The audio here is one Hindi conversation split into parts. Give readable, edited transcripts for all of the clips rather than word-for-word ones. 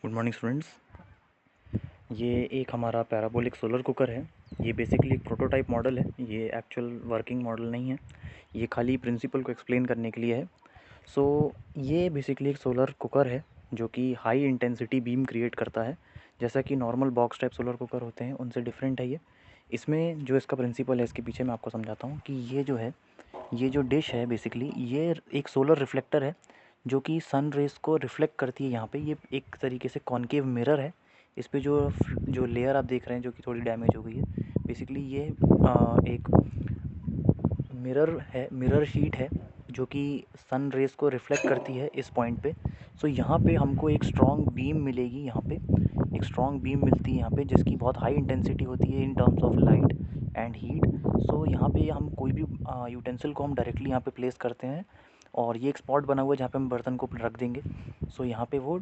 Good morning students. ये एक हमारा पैराबोलिक सोलर कुकर है। ये बेसिकली एक प्रोटोटाइप मॉडल है, ये एक्चुअल वर्किंग मॉडल नहीं है। ये खाली प्रिंसिपल को एक्सप्लेन करने के लिए है। ये बेसिकली एक सोलर कुकर है जो कि हाई इंटेंसिटी बीम क्रिएट करता है। जैसा कि normal box type solar cooker होते हैं उनसे डिफरेंट है ये। इसमें जो इसका प्रिंसिपल है इसके पीछे मैं आपको समझाता हूँ कि ये जो डिश है बेसिकली ये एक सोलर रिफ्लेक्टर है जो कि सन रेज़ को रिफ्लेक्ट करती है। यहाँ पे ये एक तरीके से कॉनकेव मिरर है। इस पे जो लेयर आप देख रहे हैं जो कि थोड़ी डैमेज हो गई है, बेसिकली ये एक मिरर शीट है जो कि सन रेज़ को रिफ्लेक्ट करती है इस पॉइंट पे। यहाँ पे हमको एक स्ट्रॉन्ग बीम मिलेगी, यहाँ पे एक स्ट्रॉन्ग बीम मिलती है यहाँ पे, जिसकी बहुत हाई इंटेंसिटी होती है in terms of light and heat. यहाँ पे हम कोई भी यूटेंसिल को हम डायरेक्टली यहाँ पे प्लेस करते हैं और ये एक स्पॉट बना हुआ है जहाँ पे हम बर्तन को रख देंगे। यहाँ पे वो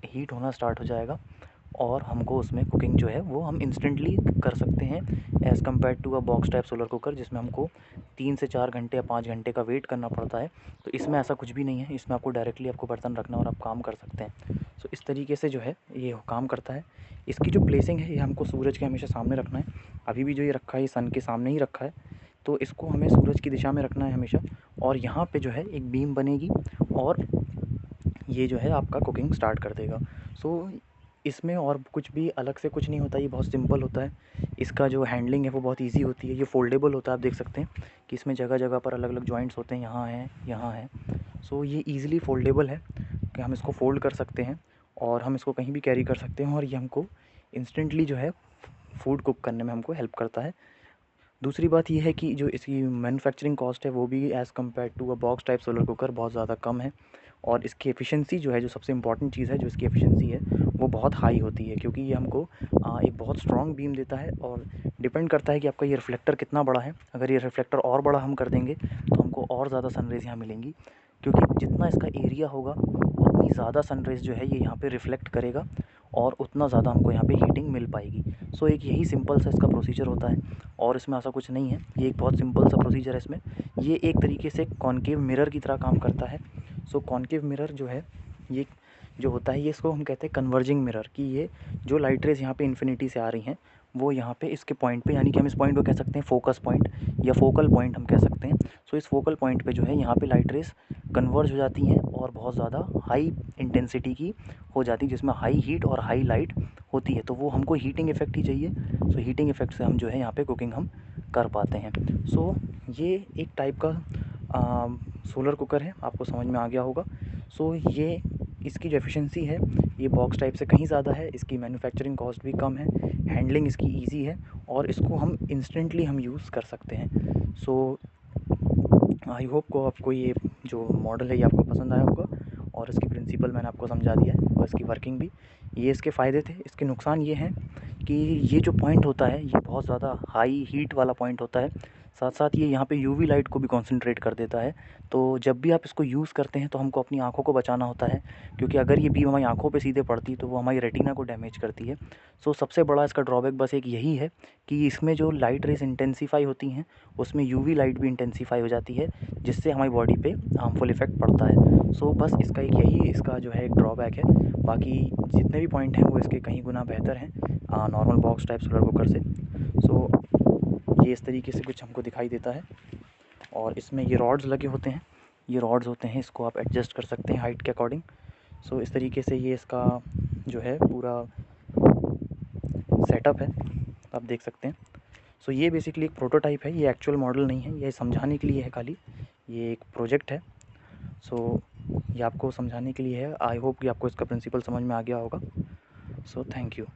हीट होना स्टार्ट हो जाएगा और हमको उसमें कुकिंग जो है वो हम इंस्टेंटली कर सकते हैं as compare to a box type solar cooker जिसमें हमको 3 से 4 घंटे या 5 घंटे का वेट करना पड़ता है। तो इसमें ऐसा कुछ भी नहीं है, इसमें आपको डायरेक्टली आपको बर्तन रखना और आप काम कर सकते हैं। इस तरीके से जो है ये काम करता है। इसकी जो प्लेसिंग है ये हमको सूरज के हमेशा सामने रखना है। अभी भी जो ये रखा है ये सन के सामने ही रखा है, तो इसको हमें सूरज की दिशा में रखना है हमेशा। और यहाँ पे जो है एक बीम बनेगी और ये जो है आपका कुकिंग स्टार्ट कर देगा। इसमें और कुछ भी अलग से कुछ नहीं होता, ये बहुत सिंपल होता है। इसका जो हैंडलिंग है वो बहुत ईजी होती है। ये फोल्डेबल होता है, आप देख सकते हैं कि इसमें जगह जगह पर अलग अलग जॉइंट्स होते हैं, यहाँ हैं यहाँ हैं। ये ईज़िली फोल्डेबल है कि हम इसको फोल्ड कर सकते हैं और हम इसको कहीं भी कैरी कर सकते हैं और ये हमको इंस्टेंटली जो है फूड कुक करने में हमको हेल्प करता है। दूसरी बात ये है कि जो इसकी मैन्युफैक्चरिंग कॉस्ट है वो भी as compare to a box type solar cooker बहुत ज़्यादा कम है। और इसकी एफिशिएंसी जो है, जो सबसे इम्पॉर्टेंट चीज़ है, जो इसकी एफिशिएंसी है वो बहुत हाई होती है, क्योंकि ये हमको एक बहुत स्ट्रॉन्ग बीम देता है। और डिपेंड करता है कि आपका ये रिफ्लेक्टर कितना बड़ा है। अगर ये रिफ्लेक्टर और बड़ा हम कर देंगे तो हमको और ज़्यादा सनरेज़ यहाँ मिलेंगी, क्योंकि जितना इसका एरिया होगा उतनी ज़्यादा सनरेज़ जो है ये यहाँ पे रिफ्लेक्ट करेगा और उतना ज़्यादा हमको यहाँ पे हीटिंग मिल पाएगी। एक यही सिंपल सा इसका प्रोसीजर होता है और इसमें ऐसा कुछ नहीं है। ये एक बहुत सिंपल सा प्रोसीजर है। इसमें ये एक तरीके से कॉनकेव मिरर की तरह काम करता है। कॉनकेव मिरर जो है ये जो होता है, ये इसको हम कहते हैं कन्वर्जिंग मिरर, कि ये जो लाइट रेज़ यहाँ पे इन्फिनिटी से आ रही हैं वो यहाँ पे इसके पॉइंट पे, यानी कि हम इस पॉइंट को कह सकते हैं फोकस पॉइंट या फोकल पॉइंट हम कह सकते हैं। इस फोकल पॉइंट पे जो है यहाँ पे लाइट रेज़ कन्वर्ज हो जाती हैं और बहुत ज़्यादा हाई इंटेंसिटी की हो जाती है, जिसमें हाई हीट और हाई लाइट होती है। तो वो हमको हीटिंग इफ़ेक्ट ही चाहिए। हीटिंग इफ़ेक्ट से हम जो है यहाँ पे कुकिंग हम कर पाते हैं। ये एक टाइप का सोलर कुकर है, आपको समझ में आ गया होगा। ये इसकी जो एफिशिएंसी है ये बॉक्स टाइप से कहीं ज़्यादा है। इसकी मैन्युफैक्चरिंग कॉस्ट भी कम है, हैंडलिंग इसकी ईजी है और इसको हम इंस्टेंटली हम यूज़ कर सकते हैं। आई होप को आपको ये जो मॉडल है ये आपको पसंद आया होगा और इसकी प्रिंसिपल मैंने आपको समझा दिया है और इसकी वर्किंग भी। ये इसके फ़ायदे थे। इसके नुकसान ये हैं कि ये जो पॉइंट होता है ये बहुत ज़्यादा हाई हीट वाला पॉइंट होता है। साथ साथ ये यहाँ पे यूवी लाइट को भी कॉन्सेंट्रेट कर देता है। तो जब भी आप इसको यूज़ करते हैं तो हमको अपनी आँखों को बचाना होता है, क्योंकि अगर ये बीम हमारी आँखों पे सीधे पड़ती तो वो हमारी रेटिना को डैमेज करती है। सबसे बड़ा इसका ड्रॉबैक बस एक यही है कि इसमें जो लाइट रेज़ इंटेंसिफ़ाई होती हैं उसमें यूवी लाइट भी इंटेंसिफ़ाई हो जाती है, जिससे हमारी बॉडी पे हार्मफुल इफ़ेक्ट पड़ता है। बस इसका एक यही इसका जो है एक ड्रॉबैक है। बाकी जितने भी पॉइंट हैं वो इसके कहीं गुना बेहतर हैं normal box type solar cooker से। ये इस तरीके से कुछ हमको दिखाई देता है और इसमें ये रॉड्स लगे होते हैं। ये रॉड्स होते हैं, इसको आप एडजस्ट कर सकते हैं हाइट के अकॉर्डिंग। इस तरीके से ये इसका जो है पूरा सेटअप है, आप देख सकते हैं। ये बेसिकली एक प्रोटोटाइप है, ये एक्चुअल मॉडल नहीं है, ये समझाने के लिए है खाली। ये एक प्रोजेक्ट है। ये आपको समझाने के लिए है। आई होप कि आपको इसका प्रिंसिपल समझ में आ गया होगा। Thank you.